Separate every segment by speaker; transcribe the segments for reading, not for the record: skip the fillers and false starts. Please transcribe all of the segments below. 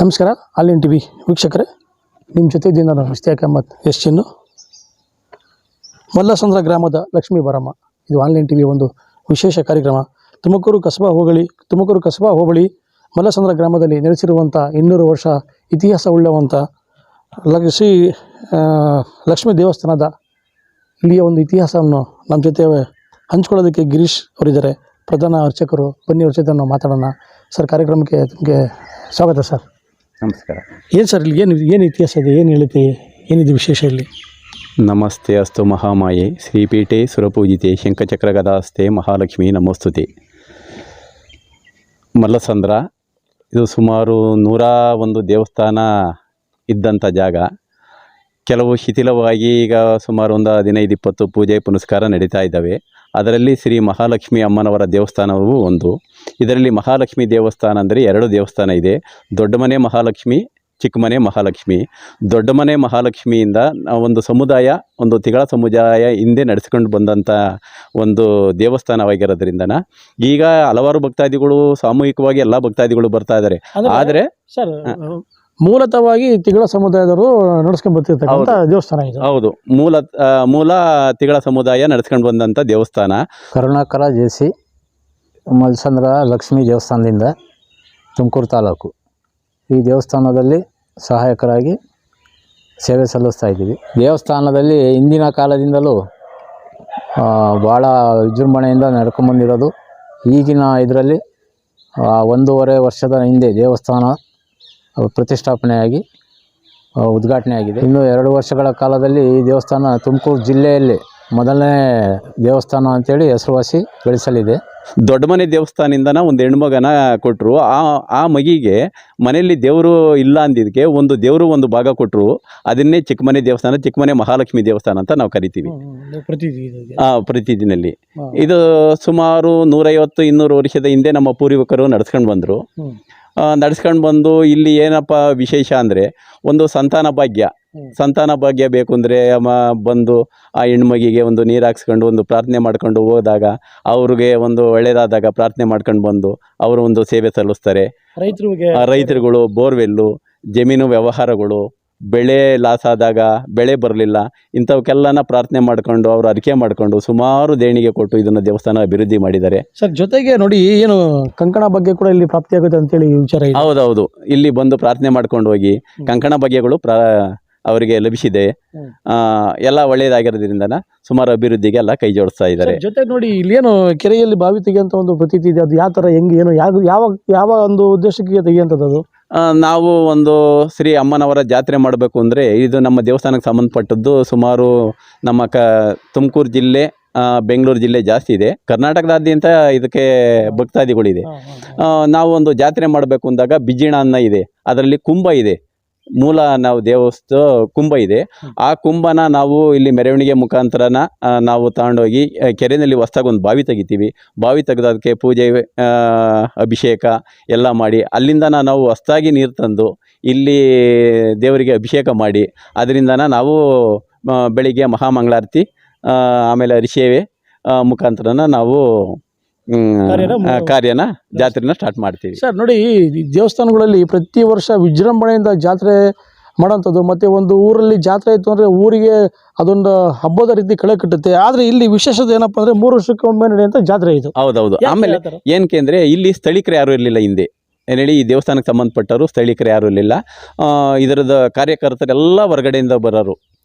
Speaker 1: ನಮಸ್ಕಾರ online TV ವೀಕ್ಷಕರೇ, ನಿಮ್ಮ ಜೊತೆ ಇದ್ದೀನಿ ನಾನು ಇಸ್ತಿಯಾಕ್ ಅಹಮದ್ ಎಸ್ ಚಿನ್ನು. ಮಲ್ಲಸಂದ್ರ ಗ್ರಾಮದ ಲಕ್ಷ್ಮೀ ಬಾರಮ್ಮ, ಇದು ಆನ್ಲೈನ್ ಟಿವಿ ಒಂದು ವಿಶೇಷ ಕಾರ್ಯಕ್ರಮ. ತುಮಕೂರು ಕಸಬಾ ಹೋಬಳಿ ಮಲ್ಲಸಂದ್ರ ಗ್ರಾಮದಲ್ಲಿ ನೆಲೆಸಿರುವಂಥ 200 ವರ್ಷ ಇತಿಹಾಸ ಉಳ್ಳವಂಥ ಶ್ರೀ ಲಕ್ಷ್ಮೀ ದೇವಸ್ಥಾನದ ಇಲ್ಲಿಯ ಒಂದು ಇತಿಹಾಸವನ್ನು ನಮ್ಮ ಜೊತೆ ಹಂಚ್ಕೊಳ್ಳೋದಕ್ಕೆ ಗಿರೀಶ್ ಅವರಿದ್ದಾರೆ, ಪ್ರಧಾನ ಅರ್ಚಕರು. ಬನ್ನಿ ಅವ್ರ ಜೊತೆ ನಾವು ಮಾತಾಡೋಣ. ಸರ್, ಕಾರ್ಯಕ್ರಮಕ್ಕೆ ನಿಮಗೆ ಸ್ವಾಗತ ಸರ್.
Speaker 2: ನಮಸ್ಕಾರ.
Speaker 1: ಏನು ಸರ್, ಇಲ್ಲಿ ಏನು ಇತಿಹಾಸ ಇದೆ, ಏನು ಹೇಳುತ್ತೆ, ಏನಿದೆ ವಿಶೇಷ ಇಲ್ಲಿ?
Speaker 2: ನಮಸ್ತೆ ಅಸ್ತು ಮಹಾಮಾಯೆ ಶ್ರೀಪೀಠೆ ಸುರಪೂಜಿತೆ ಶಂಖಚಕ್ರ ಗದಾಸ್ತೆ ಮಹಾಲಕ್ಷ್ಮಿ ನಮೋಸ್ತುತೆ. ಮಲ್ಲಸಂದ್ರ ಇದು ಸುಮಾರು 101 ದೇವಸ್ಥಾನ ಇದ್ದಂಥ ಜಾಗ. ಕೆಲವು ಶಿಥಿಲವಾಗಿ ಈಗ ಸುಮಾರು ಒಂದು 15-20 ಪೂಜೆ ಪುನಸ್ಕಾರ ನಡೀತಾ ಇದ್ದಾವೆ. ಅದರಲ್ಲಿ ಶ್ರೀ ಮಹಾಲಕ್ಷ್ಮಿ ಅಮ್ಮನವರ ದೇವಸ್ಥಾನವೂ ಒಂದು. ಇದರಲ್ಲಿ ಮಹಾಲಕ್ಷ್ಮಿ ದೇವಸ್ಥಾನ ಅಂದರೆ 2 ದೇವಸ್ಥಾನ ಇದೆ. ದೊಡ್ಡ ಮನೆ ಮಹಾಲಕ್ಷ್ಮಿ, ಚಿಕ್ಕ ಮನೆ ಮಹಾಲಕ್ಷ್ಮಿ. ದೊಡ್ಡ ಮನೆ ಮಹಾಲಕ್ಷ್ಮಿಯಿಂದ ಒಂದು ಸಮುದಾಯ, ಒಂದು ತಿಗಳ ಸಮುದಾಯ ಹಿಂದೆ ನಡೆಸ್ಕೊಂಡು ಬಂದಂಥ ಒಂದು ದೇವಸ್ಥಾನವಾಗಿರೋದ್ರಿಂದ ಈಗ ಹಲವಾರು ಭಕ್ತಾದಿಗಳು, ಸಾಮೂಹಿಕವಾಗಿ ಎಲ್ಲ ಭಕ್ತಾದಿಗಳು ಬರ್ತಾ ಇದ್ದಾರೆ. ಆದರೆ
Speaker 1: ಸರ್, ಮೂಲತಃವಾಗಿ ತಿಗಳ ಸಮುದಾಯದವರು ನಡೆಸ್ಕೊಂಡು ಬರ್ತಿರ್ತಕ್ಕಂಥ ದೇವಸ್ಥಾನ ಇದು.
Speaker 2: ಹೌದು, ಮೂಲ ತಿಗಳ ಸಮುದಾಯ ನಡೆಸ್ಕೊಂಡು ಬಂದಂಥ ದೇವಸ್ಥಾನ.
Speaker 3: ಕರುಣಾಕರ ಜೇಸಿ ಮಲ್ಲಸಂದ್ರ ಲಕ್ಷ್ಮೀ ದೇವಸ್ಥಾನದಿಂದ ತುಮಕೂರು ತಾಲೂಕು. ಈ ದೇವಸ್ಥಾನದಲ್ಲಿ ಸಹಾಯಕರಾಗಿ ಸೇವೆ ಸಲ್ಲಿಸ್ತಾ ಇದ್ದೀವಿ. ದೇವಸ್ಥಾನದಲ್ಲಿ ಹಿಂದಿನ ಕಾಲದಿಂದಲೂ ಭಾಳ ವಿಜೃಂಭಣೆಯಿಂದ ನಡ್ಕೊಂಬಂದಿರೋದು. ಈಗಿನ ಇದರಲ್ಲಿ 1.5 ವರ್ಷದ ಹಿಂದೆ ದೇವಸ್ಥಾನ ಪ್ರತಿಷ್ಠಾಪನೆಯಾಗಿ ಉದ್ಘಾಟನೆ ಆಗಿದೆ. ಇನ್ನು 2 ವರ್ಷಗಳ ಕಾಲದಲ್ಲಿ ಈ ದೇವಸ್ಥಾನ ತುಮಕೂರು ಜಿಲ್ಲೆಯಲ್ಲಿ ಮೊದಲನೇ ದೇವಸ್ಥಾನ ಅಂತೇಳಿ ಹೆಸರುವಾಸಿ ಗಳಿಸಲಿದೆ.
Speaker 2: ದೊಡ್ಡ ಮನೆ ದೇವಸ್ಥಾನದಿಂದನ ಒಂದು ಹೆಣ್ಮಗನ ಕೊಟ್ಟರು. ಆ ಮಗಿಗೆ ಮನೆಯಲ್ಲಿ ದೇವರು ಇಲ್ಲ ಅಂದಿದ್ದಕ್ಕೆ ಒಂದು ಭಾಗ ಕೊಟ್ಟರು. ಅದನ್ನೇ ಚಿಕ್ಕ ಮನೆ ದೇವಸ್ಥಾನ, ಚಿಕ್ಕ ಮನೆ ಮಹಾಲಕ್ಷ್ಮಿ ದೇವಸ್ಥಾನ ಅಂತ ನಾವು ಕರಿತೀವಿ ಪ್ರತಿದಿನಲ್ಲಿ. ಇದು ಸುಮಾರು 150-200 ವರ್ಷದ ಹಿಂದೆ ನಮ್ಮ ಪೂರ್ವಿಕರು ನಡೆಸ್ಕೊಂಡು ಬಂದರು. ನಡೆಸ್ಕೊಂಡು ಬಂದು ಇಲ್ಲಿ ಏನಪ್ಪ ವಿಶೇಷ ಅಂದರೆ, ಒಂದು ಸಂತಾನ ಭಾಗ್ಯ ಬೇಕು ಅಂದರೆ ಬಂದು ಆ ಹೆಣ್ಮಗಿಗೆ ಒಂದು ನೀರು ಹಾಕ್ಸ್ಕೊಂಡು ಒಂದು ಪ್ರಾರ್ಥನೆ ಮಾಡ್ಕೊಂಡು ಹೋದಾಗ, ಅವ್ರಿಗೆ ಒಂದು ಒಳ್ಳೆಯದಾದಾಗ ಪ್ರಾರ್ಥನೆ ಮಾಡ್ಕೊಂಡು ಬಂದು ಅವರು ಒಂದು ಸೇವೆ ಸಲ್ಲಿಸ್ತಾರೆ. ರೈತರುಗಳು ಬೋರ್ವೆಲ್ಲು, ಜಮೀನು ವ್ಯವಹಾರಗಳು, ಬೆಳೆ ಲಾಸ್ ಆದಾಗ, ಬೆಳೆ ಬರಲಿಲ್ಲ, ಇಂಥವಕ್ಕೆಲ್ಲನ ಪ್ರಾರ್ಥನೆ ಮಾಡ್ಕೊಂಡು ಅವರು ಅರಿಕೆ ಮಾಡ್ಕೊಂಡು ಸುಮಾರು ದೇಣಿಗೆ ಕೊಟ್ಟು ಇದನ್ನು ದೇವಸ್ಥಾನ ಅಭಿವೃದ್ಧಿ ಮಾಡಿದ್ದಾರೆ.
Speaker 1: ಸರ್, ಜೊತೆಗೆ ನೋಡಿ, ಏನು ಕಂಕಣ ಬಗ್ಗೆ ಕೂಡ ಇಲ್ಲಿ ಪ್ರಾಪ್ತಿಯಾಗುತ್ತೆ ಅಂತೇಳಿ ವಿಚಾರ ಇದೆ.
Speaker 2: ಹೌದೌದು, ಇಲ್ಲಿ ಬಂದು ಪ್ರಾರ್ಥನೆ ಮಾಡ್ಕೊಂಡು ಹೋಗಿ ಕಂಕಣ ಬಗ್ಗೆಗಳು ಅವರಿಗೆ ಲಭಿಸಿದೆ. ಎಲ್ಲ ಒಳ್ಳೆಯದಾಗಿರೋದ್ರಿಂದ ಸುಮಾರು ಅಭಿವೃದ್ಧಿಗೆ ಎಲ್ಲ ಕೈ ಜೋಡಿಸ್ತಾ ಇದ್ದಾರೆ.
Speaker 1: ಜೊತೆಗೆ ನೋಡಿ, ಇಲ್ಲೇನು ಕೆರೆಯಲ್ಲಿ ಬಾವಿ ತೆಗೆಯುವಂಥ ಒಂದು ಪ್ರತೀತಿ ಇದೆ. ಅದು ಯಾವ ಥರ, ಹೆಂಗೆ, ಏನು, ಯಾವ ಒಂದು ಉದ್ದೇಶಕ್ಕೆ ತೆಗೆಯುವಂಥದ್ದು ಅದು?
Speaker 2: ನಾವು ಒಂದು ಶ್ರೀ ಅಮ್ಮನವರ ಜಾತ್ರೆ ಮಾಡಬೇಕು ಅಂದರೆ, ಇದು ನಮ್ಮ ದೇವಸ್ಥಾನಕ್ಕೆ ಸಂಬಂಧಪಟ್ಟದ್ದು. ಸುಮಾರು ನಮ್ಮ ತುಮಕೂರು ಜಿಲ್ಲೆ, ಬೆಂಗಳೂರು ಜಿಲ್ಲೆ ಜಾಸ್ತಿ ಇದೆ. ಕರ್ನಾಟಕದಾದ್ಯಂತ ಇದಕ್ಕೆ ಭಕ್ತಾದಿಗಳಿದೆ. ನಾವು ಒಂದು ಜಾತ್ರೆ ಮಾಡಬೇಕು ಅಂದಾಗ ಬಿಜ್ಜಿಣ ಅನ್ನ ಇದೆ, ಅದರಲ್ಲಿ ಕುಂಭ ಇದೆ. ಮೂಲ ನಾವು ದೇವಸ್ಥಾನ ಕುಂಭ ಇದೆ. ಆ ಕುಂಭನ ನಾವು ಇಲ್ಲಿ ಮೆರವಣಿಗೆ ಮುಖಾಂತರನ ನಾವು ತಗೊಂಡೋಗಿ ಕೆರೆಯಲ್ಲಿ ಹೊಸ್ದಾಗಿ ಒಂದು ಬಾವಿ ತೆಗಿತೀವಿ. ಬಾವಿ ತೆಗೆದೋದಕ್ಕೆ ಪೂಜೆ, ಅಭಿಷೇಕ ಎಲ್ಲ ಮಾಡಿ, ಅಲ್ಲಿಂದ ನಾವು ಹೊಸ್ದಾಗಿ ನೀರು ತಂದು ಇಲ್ಲಿ ದೇವರಿಗೆ ಅಭಿಷೇಕ ಮಾಡಿ, ಅದರಿಂದನ ನಾವು ಬೆಳಿಗ್ಗೆ ಮಹಾಮಂಗಳಾರತಿ, ಆಮೇಲೆ ಅರಿಸೇವೆ ಮುಖಾಂತರನ ನಾವು ಜಾತ್ರೆನ ಸ್ಟಾರ್ಟ್ ಮಾಡ್ತೀವಿ.
Speaker 1: ಸರ್ ನೋಡಿ, ದೇವಸ್ಥಾನಗಳಲ್ಲಿ ಪ್ರತಿ ವರ್ಷ ವಿಜೃಂಭಣೆಯಿಂದ ಜಾತ್ರೆ ಮಾಡೋಂಥದ್ದು, ಮತ್ತು ಒಂದು ಊರಲ್ಲಿ ಜಾತ್ರೆ ಆಯಿತು ಅಂದರೆ ಊರಿಗೆ ಅದೊಂದು ಹಬ್ಬದ ರೀತಿ ಕಳೆ ಕಟ್ಟುತ್ತೆ. ಆದರೆ ಇಲ್ಲಿ ವಿಶೇಷತೆ ಏನಪ್ಪ ಅಂದರೆ 3 ವರ್ಷಕ್ಕೊಮ್ಮೆ ನಡೆಯುವಂಥ ಜಾತ್ರೆ ಇದು.
Speaker 2: ಹೌದೌದು. ಆಮೇಲೆ ಏನಕ್ಕೆ ಅಂದರೆ, ಇಲ್ಲಿ ಸ್ಥಳೀಕರು ಯಾರೂ ಇರಲಿಲ್ಲ ಹಿಂದೆ. ಏನು ಹೇಳಿ, ಈ ದೇವಸ್ಥಾನಕ್ಕೆ ಸಂಬಂಧಪಟ್ಟವರು ಸ್ಥಳೀಕರು ಯಾರೂ ಇರಲಿಲ್ಲ. ಇದರದ ಕಾರ್ಯಕರ್ತರೆಲ್ಲ ಹೊರಗಡೆಯಿಂದ ಬರೋರು.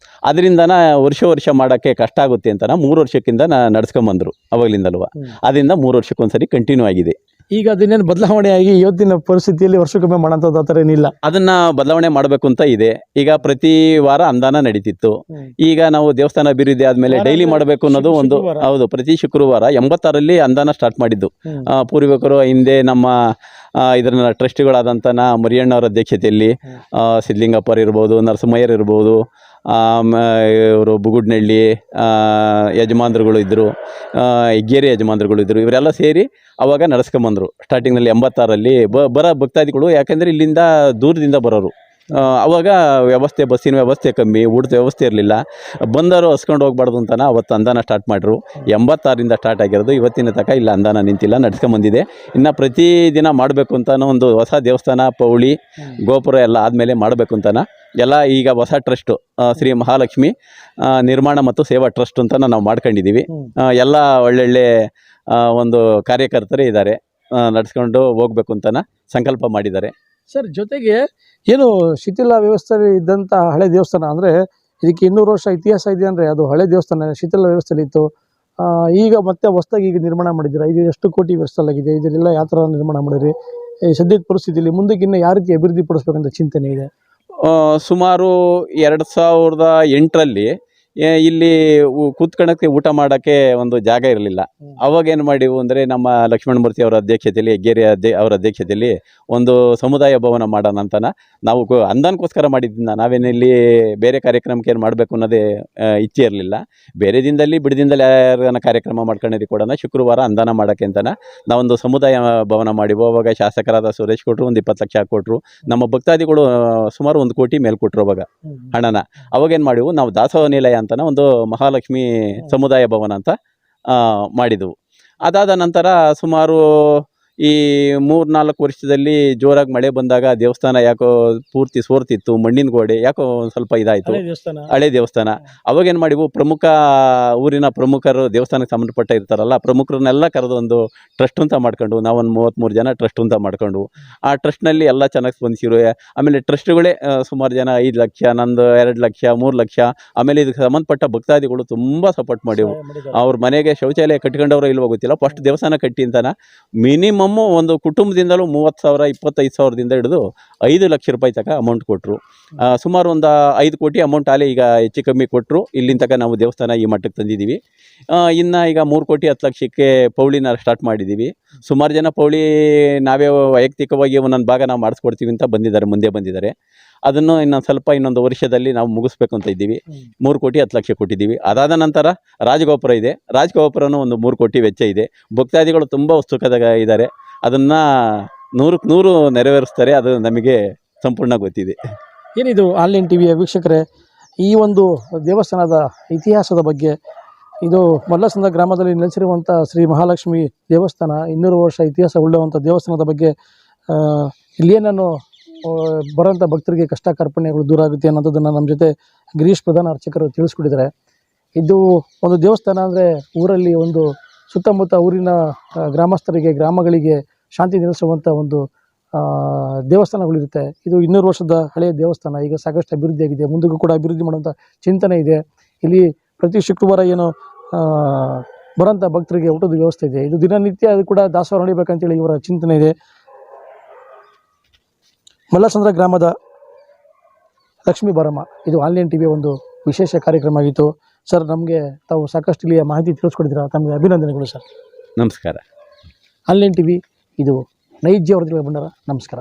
Speaker 2: ಅದರಿಂದನ ವರ್ಷ ಮಾಡೋಕ್ಕೆ ಕಷ್ಟ ಆಗುತ್ತೆ ಅಂತ 3 ವರ್ಷಕ್ಕಿಂತ ನಡ್ಸ್ಕೊಂಬಂದರು ಅವಾಗಲಿಂದಲ್ವ. ಅದರಿಂದ 3 ವರ್ಷಕ್ಕೊಂದ್ಸರಿ ಕಂಟಿನ್ಯೂ ಆಗಿದೆ.
Speaker 1: ಈಗ ಅದನ್ನೇನು ಬದಲಾವಣೆ ಆಗಿ ಇವತ್ತಿನ ಪರಿಸ್ಥಿತಿಯಲ್ಲಿ ವರ್ಷಕ್ಕೊಮ್ಮೆ ಮಾಡೋಂಥದ್ದು ಆ ಥರ ಏನಿಲ್ಲ.
Speaker 2: ಅದನ್ನು ಬದಲಾವಣೆ ಮಾಡಬೇಕು ಅಂತ ಇದೆ. ಈಗ ಪ್ರತಿ ವಾರ ಅನುದಾನ ನಡೀತಿತ್ತು. ಈಗ ನಾವು ದೇವಸ್ಥಾನ ಅಭಿವೃದ್ಧಿ ಆದಮೇಲೆ ಡೈಲಿ ಮಾಡಬೇಕು ಅನ್ನೋದು ಒಂದು. ಹೌದು, ಪ್ರತಿ ಶುಕ್ರವಾರ 86ರಲ್ಲಿ ಅನುದಾನ ಸ್ಟಾರ್ಟ್ ಮಾಡಿದ್ದು ಪೂರ್ವಿಕರು. ಹಿಂದೆ ನಮ್ಮ ಇದನ್ನ ಟ್ರಸ್ಟಿಗಳಾದಂಥ ಮರಿಯಣ್ಣವರ ಅಧ್ಯಕ್ಷತೆಯಲ್ಲಿ ಸಿದ್ಧಲಿಂಗಪ್ಪರು ಇರ್ಬೋದು, ನರಸಿಂಹಯ್ಯರ್ ಇರ್ಬೋದು, ಇವರು ಬುಗುಡ್ನಳ್ಳಿ ಯಜಮಾನ್ರುಗಳು ಇದ್ದರು, ಹೆಗ್ಗೇರಿ ಯಜಮಾನ್ರುಗಳು ಇದ್ದರು. ಇವರೆಲ್ಲ ಸೇರಿ ಅವಾಗ ನಡೆಸ್ಕೊಂಬಂದರು ಸ್ಟಾರ್ಟಿಂಗ್ನಲ್ಲಿ 86ರಲ್ಲಿ. ಭಕ್ತಾದಿಗಳು ಯಾಕೆಂದರೆ ಇಲ್ಲಿಂದ ದೂರದಿಂದ ಬರೋರು, ಅವಾಗ ವ್ಯವಸ್ಥೆ ಬಸ್ಸಿನ ವ್ಯವಸ್ಥೆ ಕಮ್ಮಿ, ಊಟದ ವ್ಯವಸ್ಥೆ ಇರಲಿಲ್ಲ. ಬಂದರು ಹಸ್ಕೊಂಡು ಹೋಗ್ಬಾರ್ದು ಅಂತನ ಅವತ್ತು ಅಂದಾನ ಸ್ಟಾರ್ಟ್ ಮಾಡ್ರು. 86ರಿಂದ ಸ್ಟಾರ್ಟ್ ಆಗಿರೋದು, ಇವತ್ತಿನ ತನಕ ಇಲ್ಲ ಅಂದಾನ ನಿಂತಿಲ್ಲ, ನಡ್ಸ್ಕೊಂಬಂದಿದೆ. ಇನ್ನು ಪ್ರತಿದಿನ ಮಾಡಬೇಕು ಅಂತನೋ ಒಂದು ಹೊಸ ದೇವಸ್ಥಾನ, ಪೌಳಿ, ಗೋಪುರ ಎಲ್ಲ ಆದಮೇಲೆ ಮಾಡಬೇಕು ಅಂತನ ಎಲ್ಲ ಈಗ ಹೊಸ ಟ್ರಸ್ಟು ಶ್ರೀ ಮಹಾಲಕ್ಷ್ಮಿ ನಿರ್ಮಾಣ ಮತ್ತು ಸೇವಾ ಟ್ರಸ್ಟ್ ಅಂತ ನಾವು ಮಾಡ್ಕೊಂಡಿದ್ದೀವಿ. ಎಲ್ಲ ಒಳ್ಳೊಳ್ಳೆ ಒಂದು ಕಾರ್ಯಕರ್ತರೇ ಇದ್ದಾರೆ, ನಡ್ಸ್ಕೊಂಡು ಹೋಗ್ಬೇಕು ಅಂತನ ಸಂಕಲ್ಪ ಮಾಡಿದ್ದಾರೆ.
Speaker 1: ಸರ್, ಜೊತೆಗೆ ಏನು ಶಿಥಿಲ ವ್ಯವಸ್ಥೆ ಇದ್ದಂಥ ಹಳೆ ದೇವಸ್ಥಾನ ಅಂದರೆ ಇದಕ್ಕೆ 200 ವರ್ಷ ಇತಿಹಾಸ ಇದೆ ಅಂದರೆ ಅದು ಹಳೆ ದೇವಸ್ಥಾನ ಶಿಥಿಲ ವ್ಯವಸ್ಥೆಯಲ್ಲಿ ಇತ್ತು. ಈಗ ಮತ್ತೆ ಹೊಸದಾಗಿ ಈಗ ನಿರ್ಮಾಣ ಮಾಡಿದ್ದೀರಾ, ಇದು ಎಷ್ಟು ಕೋಟಿ ವೆಚ್ಚದಲ್ಲಾಗಿದೆ, ಇದನ್ನೆಲ್ಲ ಯಾವ ಥರ ನಿರ್ಮಾಣ ಮಾಡಿರಿ? ಈ ಸದ್ಯದ ಪರಿಸ್ಥಿತಿಯಲ್ಲಿ ಮುಂದಕ್ಕೆ ಇನ್ನೂ ಯಾವ ರೀತಿ ಅಭಿವೃದ್ಧಿ ಪಡಿಸ್ಬೇಕಂತ ಚಿಂತನೆ ಇದೆ?
Speaker 2: ಸುಮಾರು 2008ರಲ್ಲಿ ಇಲ್ಲಿ ಕೂತ್ಕೊಳ್ಳೋಕ್ಕೆ ಊಟ ಮಾಡೋಕ್ಕೆ ಒಂದು ಜಾಗ ಇರಲಿಲ್ಲ. ಅವಾಗ ಏನು ಮಾಡಿವು ಅಂದರೆ ನಮ್ಮ ಲಕ್ಷ್ಮಣಮೂರ್ತಿ ಅವರ ಅಧ್ಯಕ್ಷತೆಯಲ್ಲಿ, ಹೆಗ್ಗೇರಿ ಅವರ ಅಧ್ಯಕ್ಷತೆಯಲ್ಲಿ ಒಂದು ಸಮುದಾಯ ಭವನ ಮಾಡೋಣ ಅಂತನ ನಾವು ಅನುದಾನಕ್ಕೋಸ್ಕರ ಮಾಡಿದ್ದ. ನಾವೇನಿಲ್ಲಿ ಬೇರೆ ಕಾರ್ಯಕ್ರಮಕ್ಕೆ ಏನು ಮಾಡಬೇಕು ಅನ್ನೋದೇ ಇಚ್ಛೆ ಇರಲಿಲ್ಲ. ಬೇರೆ ದಿನದಲ್ಲಿ ಬಿಡದಿಂದಲೇ ಯಾರನ್ನ ಕಾರ್ಯಕ್ರಮ ಮಾಡ್ಕೊಂಡಿರಿ ಕೊಡೋಣ, ಶುಕ್ರವಾರ ಅನುದಾನ ಮಾಡೋಕ್ಕೆ ಅಂತನ ನಾವೊಂದು ಸಮುದಾಯ ಭವನ ಮಾಡಿವು. ಅವಾಗ ಶಾಸಕರಾದ ಸುರೇಶ್ ಕೊಟ್ಟರು, ಒಂದು 20 ಲಕ್ಷ ಕೊಟ್ಟರು. ನಮ್ಮ ಭಕ್ತಾದಿಗಳು ಸುಮಾರು 1 ಕೋಟಿ ಮೇಲೆ ಕೊಟ್ಟರು ಅವಾಗ ಹಣನ. ಅವಾಗೇನು ಮಾಡಿವು, ನಾವು ದಾಸೋಹ ನಿಲಯ ಅಂತನ ಒಂದು ಮಹಾಲಕ್ಷ್ಮಿ ಸಮುದಾಯ ಭವನ ಅಂತ ಮಾಡಿದೆವು. ಅದಾದ ನಂತರ ಸುಮಾರು ಈ 3-4 ವರ್ಷದಲ್ಲಿ ಜೋರಾಗಿ ಮಳೆ ಬಂದಾಗ ದೇವಸ್ಥಾನ ಯಾಕೋ ಪೂರ್ತಿ ಸೋರ್ತಿತ್ತು, ಮಣ್ಣಿನ ಗೋಡೆ ಯಾಕೋ ಒಂದು ಸ್ವಲ್ಪ ಇದಾಯಿತು, ಹಳೆ ದೇವಸ್ಥಾನ. ಅವಾಗೇನು ಮಾಡಿವು, ಊರಿನ ಪ್ರಮುಖರು ದೇವಸ್ಥಾನಕ್ಕೆ ಸಂಬಂಧಪಟ್ಟ ಇರ್ತಾರಲ್ಲ, ಪ್ರಮುಖರನ್ನೆಲ್ಲ ಕರೆದು ಒಂದು ಟ್ರಸ್ಟ್ ಅಂತ ಮಾಡ್ಕೊಂಡು, ನಾವೊಂದು 33 ಜನ ಟ್ರಸ್ಟ್ ಅಂತ ಮಾಡ್ಕೊಂಡು ಆ ಟ್ರಸ್ಟ್ನಲ್ಲಿ ಎಲ್ಲ ಚೆನ್ನಾಗಿ ಸ್ಪಂದಿಸಿರು. ಆಮೇಲೆ ಟ್ರಸ್ಟ್ಗಳೇ ಸುಮಾರು ಜನ 5 ಲಕ್ಷ, ನಂದು 2 ಲಕ್ಷ, 3 ಲಕ್ಷ. ಆಮೇಲೆ ಇದಕ್ಕೆ ಸಂಬಂಧಪಟ್ಟ ಭಕ್ತಾದಿಗಳು ತುಂಬ ಸಪೋರ್ಟ್ ಮಾಡಿವು. ಅವ್ರ ಮನೆಗೆ ಶೌಚಾಲಯ ಕಟ್ಕೊಂಡವ್ರು ಇಲ್ವೋ ಗೊತ್ತಿಲ್ಲ, ಫಸ್ಟ್ ದೇವಸ್ಥಾನ ಕಟ್ಟಿ ಅಂತನ ಮಿನಿಮಮ್ ಒಂದು ಕುಟುಂಬದಿಂದಲೂ 30,000, 25,000ದಿಂದ ಹಿಡಿದು 5 ಲಕ್ಷ ರೂಪಾಯಿ ತನಕ ಅಮೌಂಟ್ ಕೊಟ್ಟರು. ಸುಮಾರು ಒಂದು 5 ಕೋಟಿ ಅಮೌಂಟ್ ಆಲೇ ಈಗ ಹೆಚ್ಚು ಕಮ್ಮಿ ಕೊಟ್ಟರು. ಇಲ್ಲಿನ ತನಕ ನಾವು ದೇವಸ್ಥಾನ ಈ ಮಟ್ಟಕ್ಕೆ ತಂದಿದ್ದೀವಿ. ಇನ್ನು ಈಗ 3 ಕೋಟಿ 10 ಲಕ್ಷಕ್ಕೆ ಪೌಳಿನ ಸ್ಟಾರ್ಟ್ ಮಾಡಿದ್ದೀವಿ. ಸುಮಾರು ಜನ ಪೌಳಿ ನಾವೇ ವೈಯಕ್ತಿಕವಾಗಿ ಒಂದೊಂದು ಭಾಗ ನಾವು ಮಾಡಿಸ್ಕೊಡ್ತೀವಿ ಅಂತ ಮುಂದೆ ಬಂದಿದ್ದಾರೆ. ಅದನ್ನು ಇನ್ನೊಂದು ವರ್ಷದಲ್ಲಿ ನಾವು ಮುಗಿಸ್ಬೇಕು ಅಂತ ಇದ್ದೀವಿ. 3 ಕೋಟಿ 10 ಲಕ್ಷ ಕೊಟ್ಟಿದ್ದೀವಿ. ಅದಾದ ನಂತರ ರಾಜಗೋಪುರ ಇದೆ. ರಾಜಗೋಪುರನೂ ಒಂದು 3 ಕೋಟಿ ವೆಚ್ಚ ಇದೆ. ಭಕ್ತಾದಿಗಳು ತುಂಬ ಉತ್ಸುಕದಾಗ ಇದ್ದಾರೆ, ಅದನ್ನು 100ಕ್ಕೆ 100 ನೆರವೇರಿಸ್ತಾರೆ. ಅದು ನಮಗೆ ಸಂಪೂರ್ಣ ಗೊತ್ತಿದೆ.
Speaker 1: ಏನಿದು ಆನ್ಲೈನ್ ಟಿವಿಯ ವೀಕ್ಷಕರೇ, ಈ ಒಂದು ದೇವಸ್ಥಾನದ ಇತಿಹಾಸದ ಬಗ್ಗೆ, ಇದು ಮಲ್ಲಸಂದ್ರ ಗ್ರಾಮದಲ್ಲಿ ನೆಲೆಸಿರುವಂಥ ಶ್ರೀ ಮಹಾಲಕ್ಷ್ಮಿ ದೇವಸ್ಥಾನ, 200 ವರ್ಷ ಇತಿಹಾಸ ಉಳ್ಳುವಂಥ ದೇವಸ್ಥಾನದ ಬಗ್ಗೆ ಇಲ್ಲೇನನ್ನು ಬರೋಂಥ ಭಕ್ತರಿಗೆ ಕಷ್ಟ ಕಾರ್ಪಣ್ಯಗಳು ದೂರ ಆಗುತ್ತೆ ಅನ್ನೋದನ್ನು ನಮ್ಮ ಜೊತೆ ಗಿರೀಶ್ ಪ್ರಧಾನ ಅರ್ಚಕರು ತಿಳಿಸ್ಕೊಟ್ಟಿದ್ದಾರೆ. ಇದು ಒಂದು ದೇವಸ್ಥಾನ ಅಂದರೆ ಊರಲ್ಲಿ ಒಂದು ಸುತ್ತಮುತ್ತ ಊರಿನ ಗ್ರಾಮಸ್ಥರಿಗೆ, ಗ್ರಾಮಗಳಿಗೆ ಶಾಂತಿ ನೆಲೆಸುವಂಥ ಒಂದು ದೇವಸ್ಥಾನಗಳಿರುತ್ತೆ. ಇದು 200 ವರ್ಷದ ಹಳೆಯ ದೇವಸ್ಥಾನ. ಈಗ ಸಾಕಷ್ಟು ಅಭಿವೃದ್ಧಿಯಾಗಿದೆ, ಮುಂದಕ್ಕೂ ಕೂಡ ಅಭಿವೃದ್ಧಿ ಮಾಡುವಂಥ ಚಿಂತನೆ ಇದೆ. ಇಲ್ಲಿ ಪ್ರತಿ ಶುಕ್ರವಾರ ಏನು ಬರೋಂಥ ಭಕ್ತರಿಗೆ ಊಟದ ವ್ಯವಸ್ಥೆ ಇದೆ. ಇದು ದಿನನಿತ್ಯ ಅದು ಕೂಡ ದಾಸವಾಳ ನಡಿಬೇಕಂತೇಳಿ ಇವರ ಚಿಂತನೆ ಇದೆ. ಮಲ್ಲಸಂದ್ರ ಗ್ರಾಮದ ಲಕ್ಷ್ಮೀ ಬಾರಮ್ಮ, ಇದು ಆನ್ಲೈನ್ ಟಿವಿಯ ಒಂದು ವಿಶೇಷ ಕಾರ್ಯಕ್ರಮ ಆಗಿತ್ತು. ಸರ್, ನಮಗೆ ತಾವು ಸಾಕಷ್ಟು ಇಲ್ಲಿಯ ಮಾಹಿತಿ ತಿಳಿಸ್ಕೊಡಿದ್ದೀರಾ, ತಮಗೆ ಅಭಿನಂದನೆಗಳು ಸರ್.
Speaker 2: ನಮಸ್ಕಾರ.
Speaker 1: ಆನ್ಲೈನ್ ಟಿವಿ, ಇದು ನೈಜ ವರದಿಗಳ ಭಂಡಾರ. ನಮಸ್ಕಾರ.